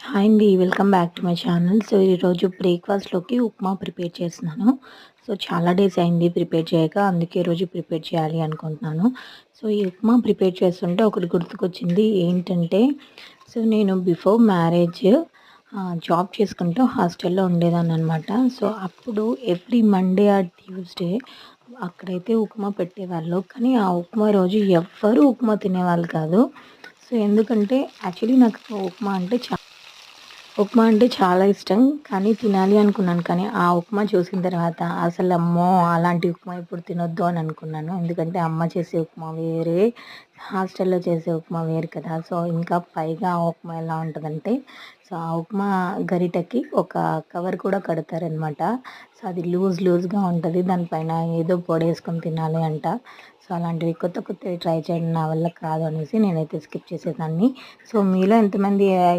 Hi అండి. Welcome back to my channel. So, ఈరోజు బ్రేక్‌ఫాస్ట్‌లోకి upma prepare చేస్తున్నాను. సో, చాలా డేస్ అయింది ప్రిపేర్ చేయక. అందుకే ఈరోజు ప్రిపేర్ చేయాలి అనుకుంటున్నాను. సో, ఈ ఉప్మా ప్రిపేర్ చేస్తుంటే ఒకటి గుర్తుకొచ్చింది. ఏంటంటే, సో, నేను బిఫోర్ మ్యారేజ్ జాబ్ చేసుకుంటూ హాస్టల్‌లో ఉండేదాన్ననమాట. సో, అప్పుడు ఎవ్రీ మండే ఆర్ ట్యూస్‌డే అక్కడైతే ఉప్మా పెట్టేవాళ్ళు. కానీ ఆ ఉప్మా రోజు ఎవ్వరూ ఉప్మా తినేవాళ్ళు కాదు. సో, ఎందుకంటే యాక్చువల్లీ నాకు ఉప్మా అంటే చాలా ఇష్టం. కానీ తినాలి అనుకున్నాను. కానీ ఆ ఉప్మా చూసిన తర్వాత అసలు అమ్మో! అలాంటి ఉప్మా ఇప్పుడు తినొద్దు అని అనుకున్నాను. ఎందుకంటే అమ్మ చేసే ఉప్మా వేరే, హాస్టల్‌లో చేసే ఉప్మా వేరు కదా! సో, ఇంకా పైగా ఆ ఉప్మా ఎలా ఉంటదంటే, సో, ఆ ఉప్మా గరిటెకి ఒక కవర్ కూడా కడతారనమాట. సో, అది లూజ్‌గా ఉంటది. దానిపైన ఏదో పొడేసుకొని తినాలి అంట. సో, అలాంటివి కొత్తవి ట్రై చేయడం నా వల్ల కాదు అనేసి నేనైతే స్కిప్ చేసేదాన్ని. సో, మీలో ఎంతమంది ఇలా